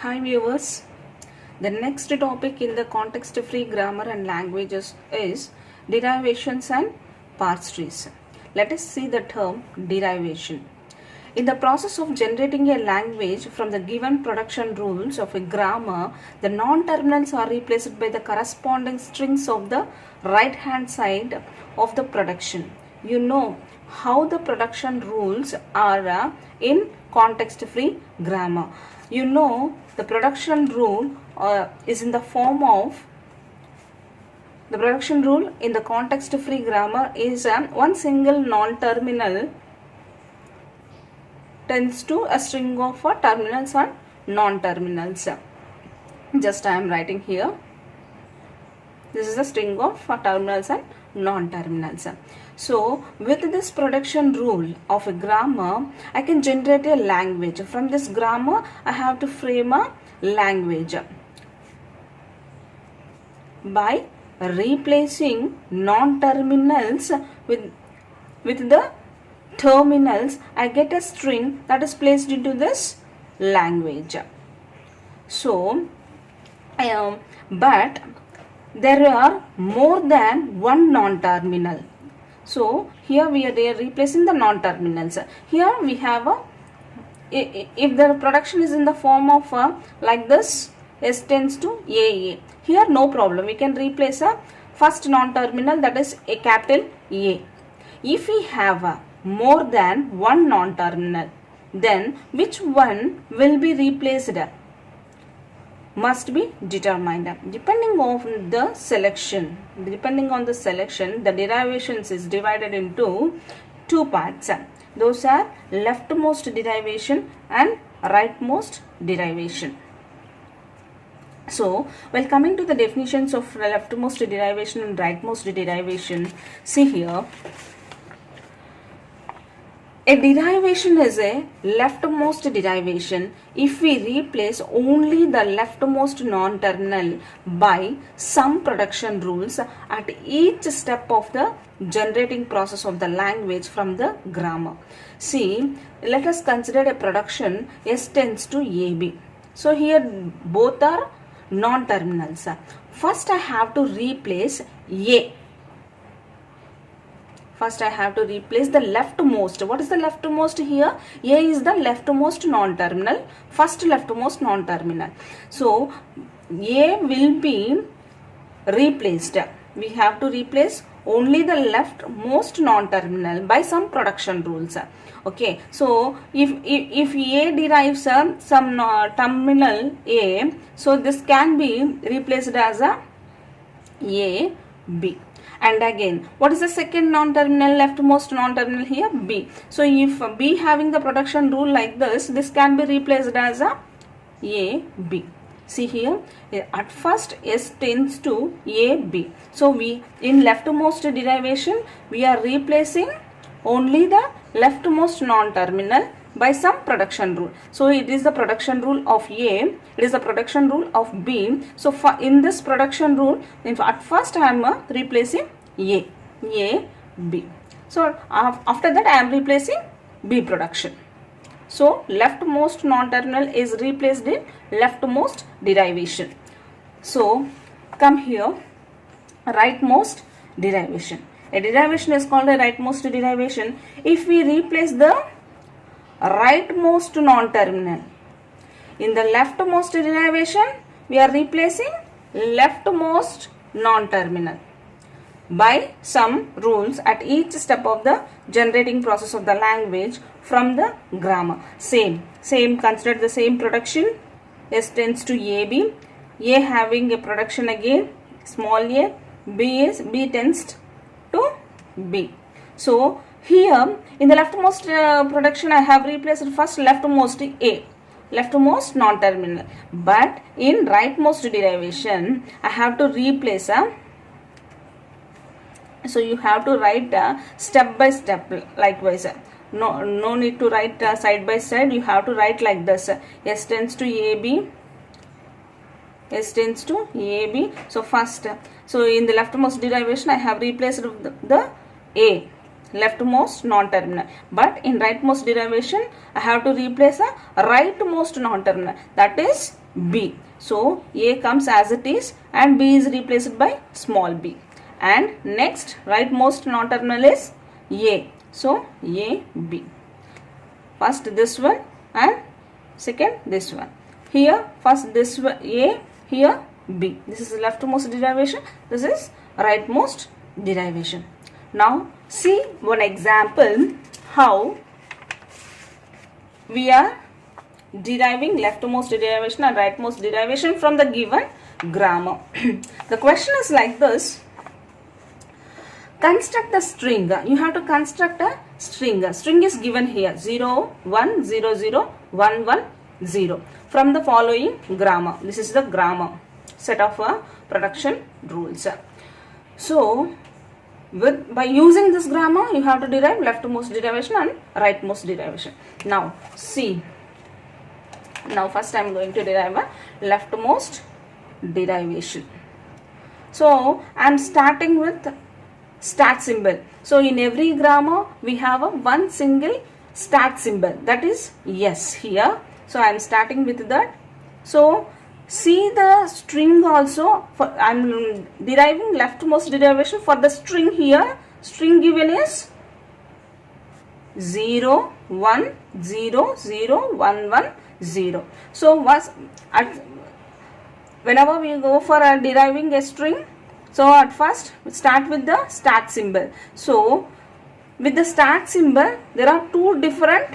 Hi viewers, the next topic in the context-free grammar and languages is derivations and parse trees. Let us see the term derivation. In the process of generating a language from the given production rules of a grammar, the non-terminals are replaced by the corresponding strings of the right-hand side of the production. You know how the production rules are in context-free grammar. You know the production rule is in the form of the production rule in the context-free grammar is one single non-terminal tends to a string of terminals and non-terminals. Just I am writing here. This is the string of terminals and non-terminals. So with this production rule of a grammar, I can generate a language. From this grammar, I have to frame a language by replacing non-terminals with the terminals. I get a string that is placed into this language. So, but there are more than one non-terminal. So here we are replacing the non-terminals. Here we have a, if the production is in the form of like this, S tends to AA. Here no problem. We can replace a first non-terminal, that is a capital A. If we have more than one non-terminal, then which one will be replaced must be determined. Depending on the selection, the derivations is divided into two parts. Those are leftmost derivation and rightmost derivation. So, while coming to the definitions of leftmost derivation and rightmost derivation, see here. A derivation is a leftmost derivation if we replace only the leftmost non-terminal by some production rules at each step of the generating process of the language from the grammar. See, let us consider a production S tends to AB. So here both are non-terminals. First I have to replace A. First I have to replace the leftmost. What is the leftmost here? A is the leftmost non-terminal. First leftmost non-terminal. So A will be replaced. We have to replace only the leftmost non-terminal by some production rules. Okay. So if A derives some terminal A, so this can be replaced as a B. And again, what is the second non-terminal, leftmost non-terminal here? B. So if B having the production rule like this, this can be replaced as a B. See here, at first S tends to B. So we in leftmost derivation, we are replacing only the leftmost non-terminal by some production rule. So it is the production rule of A, it is the production rule of B. So in this production rule, at first I am replacing A, B. So after that I am replacing B production. So leftmost non-terminal is replaced in leftmost derivation. So come here, rightmost derivation. A derivation is called a rightmost derivation if we replace the rightmost non-terminal. In the leftmost derivation, we are replacing leftmost non-terminal by some rules at each step of the generating process of the language from the grammar. Same consider the same production. S tends to AB. A having a production again, small a. B tends to B. So here in the leftmost production I have replaced first leftmost A, leftmost non-terminal. But in rightmost derivation I have to replace so you have to write step by step likewise. No need to write side by side. You have to write like this. S tends to AB. S tends to AB. So first, so in the leftmost derivation I have replaced the A. leftmost non-terminal, but in rightmost derivation I have to replace a rightmost non-terminal, that is B. So A comes as it is and B is replaced by small b. And next rightmost non-terminal is A. So A, B. First this one and second this one. Here first this one A, here B. This is leftmost derivation, this is rightmost derivation. Now see one example how we are deriving leftmost derivation and rightmost derivation from the given grammar. The question is like this. Construct the string. You have to construct a string. A string is given here 0, 1, 0, 0, 1, 1, 0 from the following grammar. This is the grammar set of production rules. So by using this grammar you have to derive leftmost derivation and rightmost derivation. Now see. Now first I am going to derive a leftmost derivation. So I am starting with start symbol. So in every grammar we have a one single start symbol, that is yes here. So I am starting with that. So see the string also, I am deriving leftmost derivation for the string here. String given is 0, 1, 0, 0, 1, 1, 0. So whenever we go for deriving a string, so at first start with the start symbol. So with the start symbol there are two different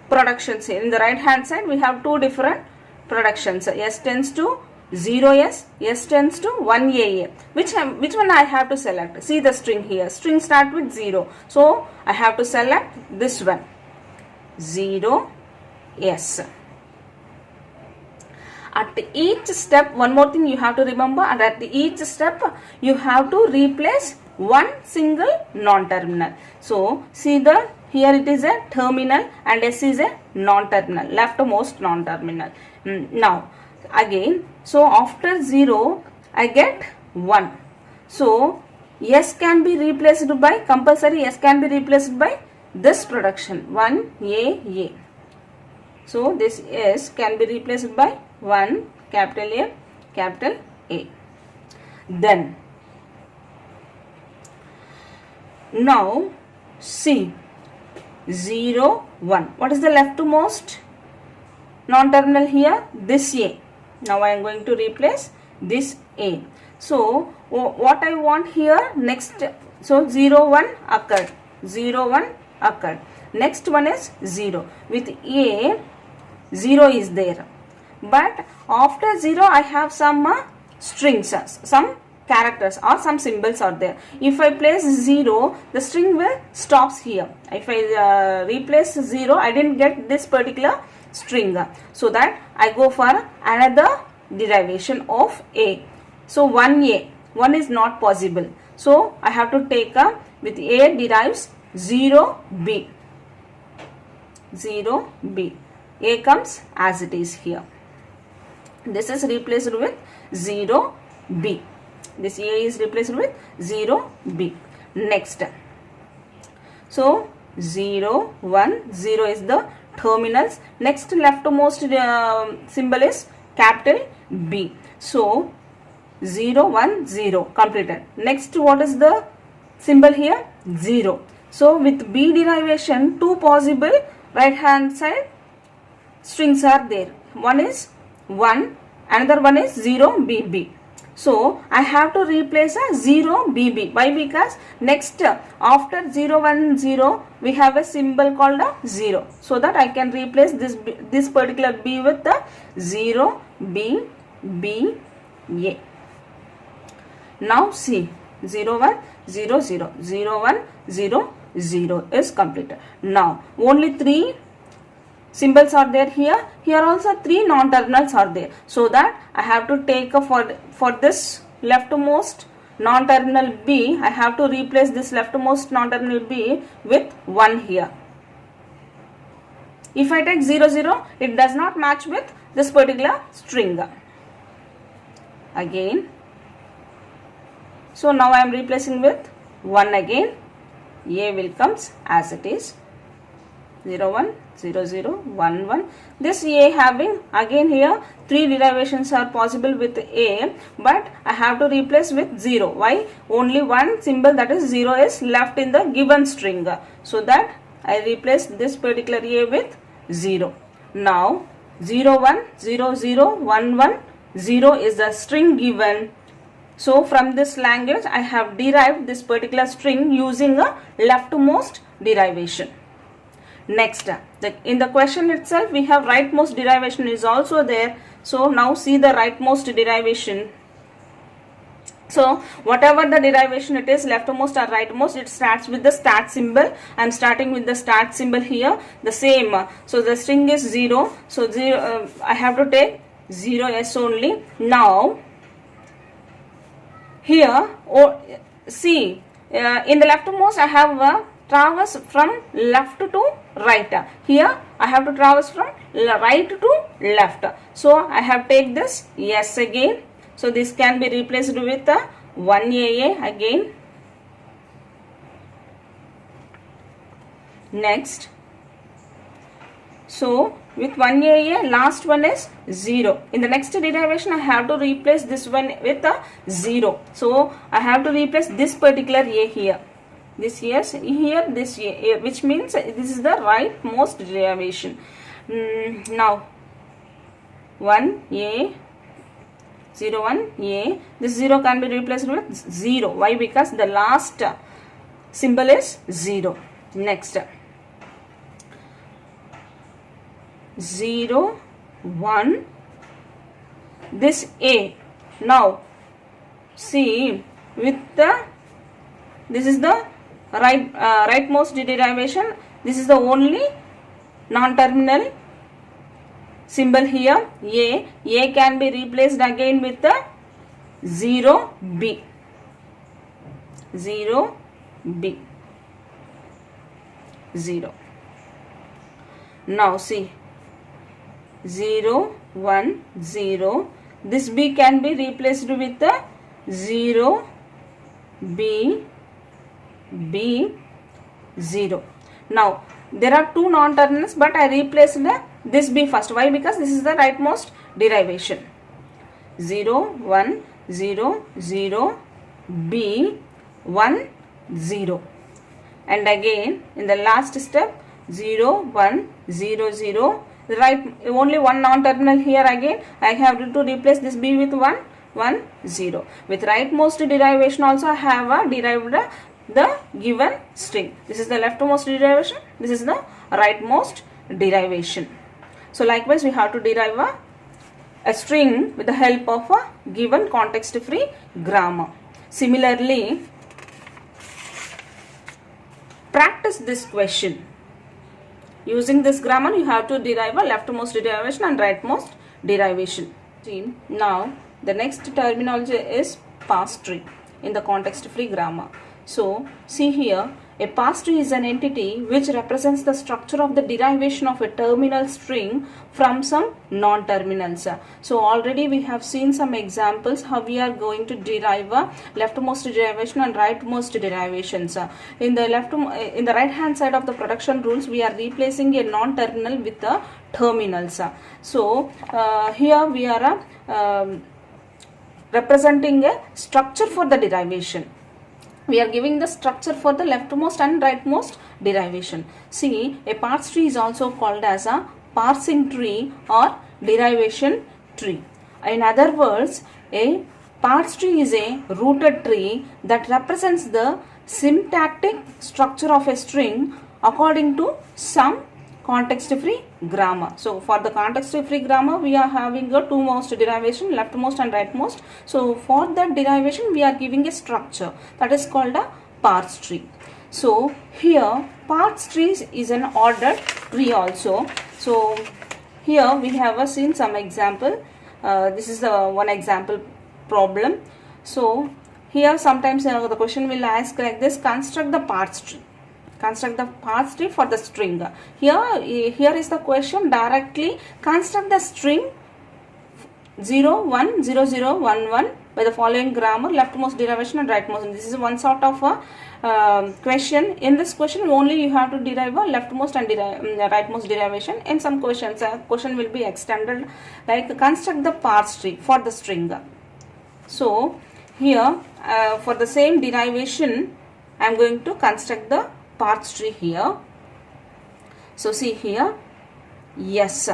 productions here. In the right hand side we have two different productions. S tends to 0s, S tends to 1aa. Which one I have to select? See the string here. String start with 0. So I have to select this one 0s. At each step, one more thing you have to remember, and at each step you have to replace one single non-terminal. So see the here it is a terminal and S is a non-terminal, leftmost non-terminal. Now again, so after 0 I get 1. So S can be replaced by, compulsory S can be replaced by this production 1aa. So this S can be replaced by 1 capital A, capital A. Then now see 0, 1. What is the leftmost non-terminal here? This A. Now I am going to replace this A. So what I want here next, so 0, 1 occurred, 0, 1 occurred. Next one is 0. With A, 0 is there. But after 0 I have some strings, some characters or some symbols are there. If I place 0, the string will stops here. If I replace 0, I didn't get this particular string. So that I go for another derivation of A. So 1A, 1 is not possible. So I have to take with A derives 0B. 0B. A comes as it is here. This is replaced with 0B. This A is replaced with 0B. Next. So 0, 1, 0 is the terminals. Next leftmost symbol is capital B. So 0, 1, 0 completed. Next what is the symbol here? 0. So with B derivation, two possible right hand side strings are there. One is 1, another one is 0BB. So I have to replace a 0BB. Why? Because next after 0, 1, 0 we have a symbol called a 0. So that I can replace this particular B with the 0B, B, A. Now see 0, 1, 0, 0, 0, 1, 0, 0 is completed. Now only 3 symbols are there here. Here also 3 non-terminals are there. So that I have to take for this leftmost non-terminal B, I have to replace this leftmost non-terminal B with 1 here. If I take 0, 0, it does not match with this particular string. Again. So now I am replacing with 1 again. A will comes as it is. 0 1 0 0 1 1. This A having again here 3 derivations are possible with A, but I have to replace with 0. Why? Only one symbol, that is 0, is left in the given string. So that I replace this particular A with 0. Now 0 1 0 0 1 1 0 is the string given. So from this language I have derived this particular string using a leftmost derivation. Next, in the question itself we have rightmost derivation is also there. So now see the rightmost derivation. So whatever the derivation it is, leftmost or rightmost, it starts with the start symbol. I am starting with the start symbol here, the same. So the string is 0. So 0, I have to take 0s only. Now here, see, in the leftmost I have traverse from left to right. Here I have to traverse from right to left. So I have take this yes again. So this can be replaced with 1AA again. Next, so with 1AA, last one is 0. In the next derivation I have to replace this one with a 0. So I have to replace this particular A here. This yes here, this A, which means this is the rightmost derivation. Now 1A 0 1 A, this 0 can be replaced with 0. Why? Because the last symbol is 0. Next, 0 1, this A. Now see, with the, this is the rightmost derivation. This is the only non-terminal symbol here. A can be replaced again with the 0B. 0B. 0. Now see, 0 1 0. This B can be replaced with the 0 B B 0. Now there are two non-terminals, but I replaced this B first. Why? Because this is the rightmost derivation. 0 1 0 0 B 1 0. And again in the last step 0 1 0 0. Right, only one non-terminal here. Again I have to replace this B with 1 1 0. With rightmost derivation also I have derived the given string. This is the leftmost derivation, this is the rightmost derivation. So likewise we have to derive a string with the help of a given context free grammar. Similarly, practice this question. Using this grammar you have to derive a leftmost derivation and rightmost derivation. Now the next terminology is parse tree in the context free grammar. So see here, a parse tree is an entity which represents the structure of the derivation of a terminal string from some non-terminals. So already we have seen some examples how we are going to derive a leftmost derivation and rightmost derivations. In the right hand side of the production rules we are replacing a non-terminal with the terminals. So here we are representing a structure for the derivation. We are giving the structure for the leftmost and rightmost derivation. See, a parse tree is also called as a parsing tree or derivation tree. In other words, a parse tree is a rooted tree that represents the syntactic structure of a string according to some context free grammar. So for the context free grammar we are having a twomost derivation, leftmost and rightmost. So for that derivation we are giving a structure that is called a parse tree. So here parse trees is an ordered tree also. So here we have seen some example. This is the one example problem. So here sometimes the question will ask like this: construct the parse tree. Construct the parse tree for the string. Here is the question directly: construct the string 0 1 0 0 1 1 by the following grammar, leftmost derivation and rightmost. And this is one sort of question. In this question only you have to derive a leftmost and rightmost derivation. In some questions question will be extended, like construct the parse tree for the string. So here for the same derivation I am going to construct the parse tree here. So see here, yes,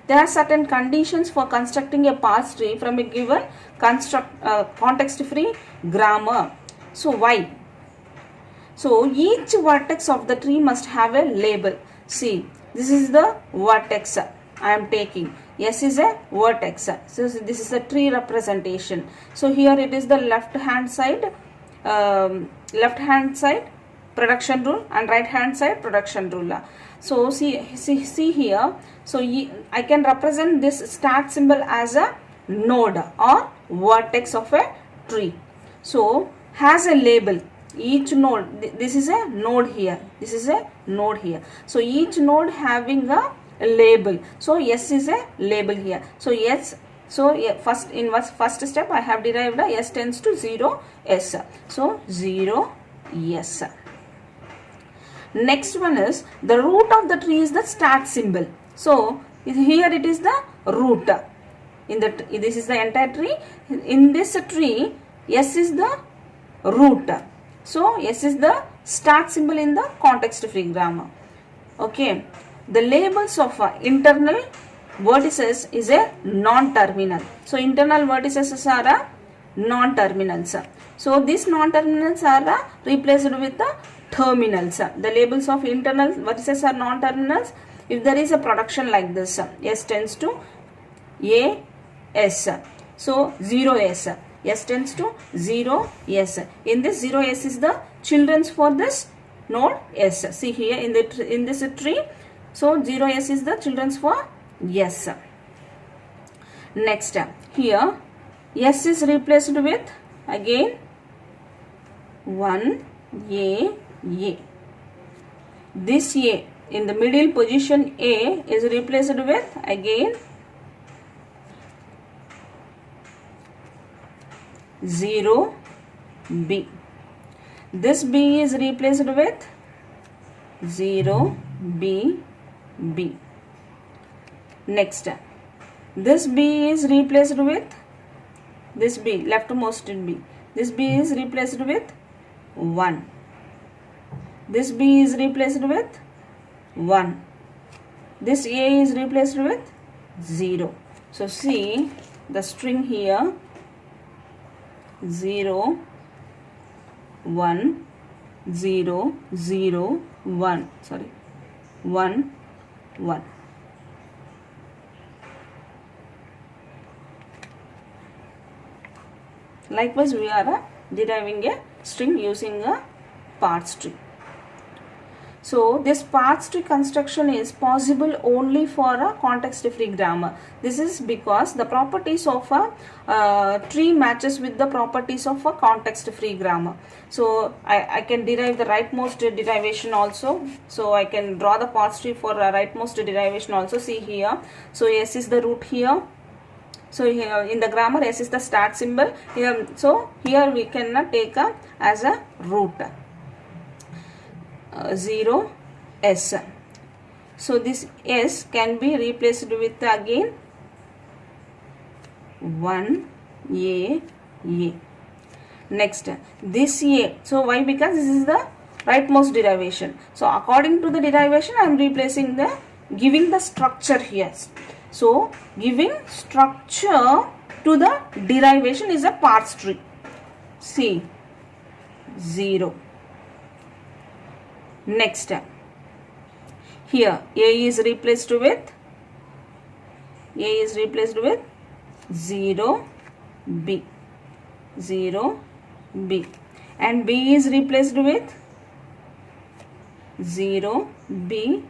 there are certain conditions for constructing a parse tree from a given context-free grammar. So why? So each vertex of the tree must have a label. See, this is the vertex I am taking. S is a vertex. So this is a tree representation. So here it is the left hand side production rule and right hand side production rule. So see here. So I can represent this start symbol as a node or vertex of a tree. So has a label. Each node, this is a node here, this is a node here. So each node having a label. So S is a label here. So yes. So first in first step I have derived a S tends to 0 S. So 0 S. Next one is the root of the tree is the start symbol. So here it is the root. This is the entire tree. In this tree S is the root. So S is the start symbol in the context free grammar. Okay. The labels of internal vertices is a non-terminal. So internal vertices are non-terminals. So these non-terminals are replaced with the terminals. The labels of internal vertices are non-terminals. If there is a production like this, S tends to A S. So 0 S. S tends to 0 S. In this 0 S is the children's for this node S. See here in this tree. So 0 S is the children's for S. Next here S is replaced with again 1 A. This A in the middle position A is replaced with again 0 B. This B is replaced with 0 B. Next, this B is replaced with this B, leftmost B. This B is replaced with 1. This B is replaced with 1. This A is replaced with 0. So see the string here 0 1 0 0 1 sorry 1 1. Likewise we are deriving a string using a parse tree. So this parse tree construction is possible only for a context free grammar. This is because the properties of a tree matches with the properties of a context free grammar. So I can derive the rightmost derivation also. So I can draw the parse tree for a rightmost derivation also. See here. So S is the root here. So here in the grammar S is the start symbol here. So here we can take as a root 0 S. So this S can be replaced with again 1 A. Next this A. So why? Because this is the rightmost derivation. So according to the derivation I am replacing the giving the structure here. So giving structure to the derivation is a parse tree. See 0. Next here A is replaced with 0 B and B is replaced with 0 B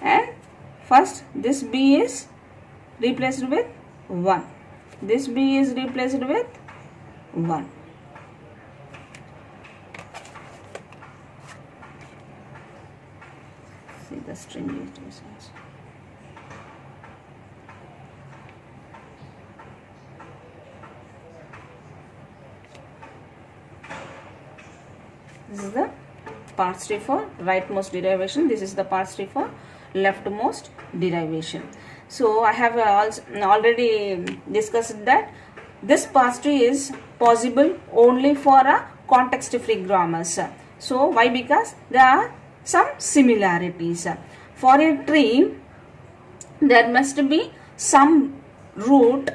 and first this B is replaced with 1. This B is replaced with 1. See the string utilizations. This is the parse tree for rightmost derivation. This is the parse tree for leftmost derivation. So I have already discussed that this parse tree is possible only for a context free grammars. So why? Because there are some similarities. For a tree there must be some root.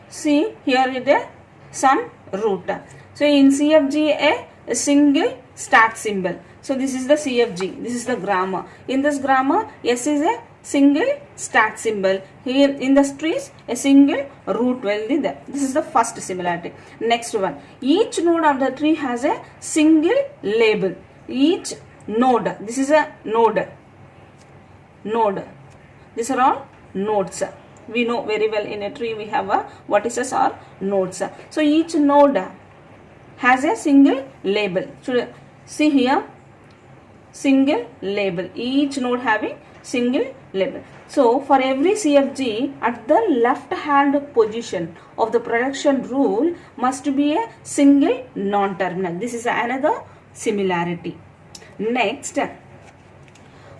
See, here it is some root. So in CFG a single start symbol. So this is the CFG, this is the grammar. In this grammar, S is a single start symbol. Here in the trees, a single root will be there. This is the first similarity. Next one, each node of the tree has a single label. Each node, this is a node. These are all nodes. We know very well in a tree we have a vertices or nodes. So each node has a single label. So see here, single label. Each node having single label. So for every CFG, at the left hand position of the production rule must be a single non-terminal. This is another similarity. Next,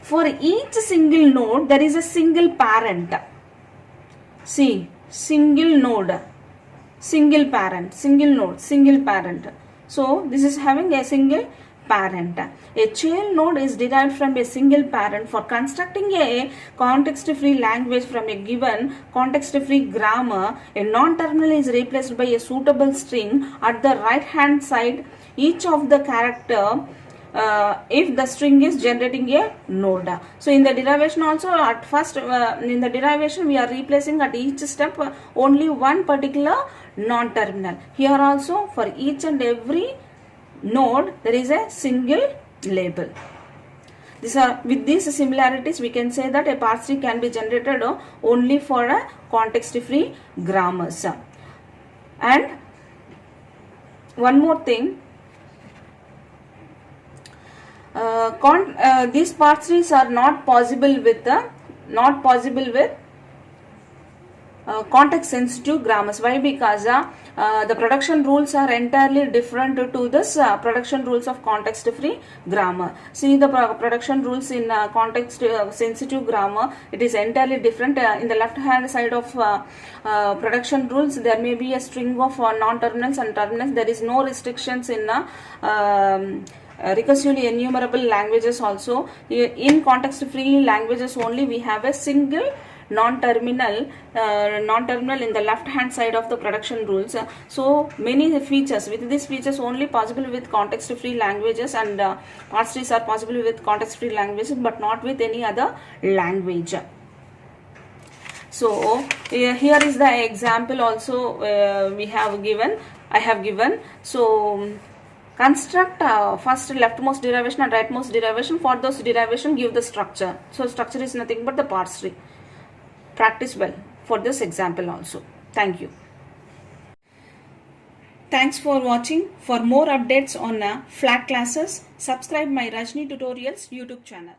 for each single node there is a single parent. See, single node, single parent, single node, single parent. So this is having a single parent. A child node is derived from a single parent. For constructing a context-free language from a given context-free grammar, a non-terminal is replaced by a suitable string at the right-hand side each of the character if the string is generating a node. So in the derivation also, at first in the derivation we are replacing at each step only one particular non-terminal. Here also for each and every node there is a single label. With these similarities we can say that a parse tree can be generated only for a context-free grammars. And one more thing, these parse trees are not possible with context sensitive grammars. Why? Because the production rules are entirely different to this production rules of context free grammar. See, the production rules in context sensitive grammar, it is entirely different. In the left hand side of production rules there may be a string of non-terminals and terminals. There is no restrictions in recursively enumerable languages also. In context free languages only we have a single non-terminal in the left hand side of the production rules. So many features, with these features only possible with context free languages, and parse trees are possible with context free languages but not with any other language. So here is the example also I have given. So construct first leftmost derivation and rightmost derivation. For those derivation give the structure. So structure is nothing but the parse tree. Practice well for this example also. Thank you. Thanks for watching. For more updates on flat classes, subscribe my Rajani Tutorials YouTube channel.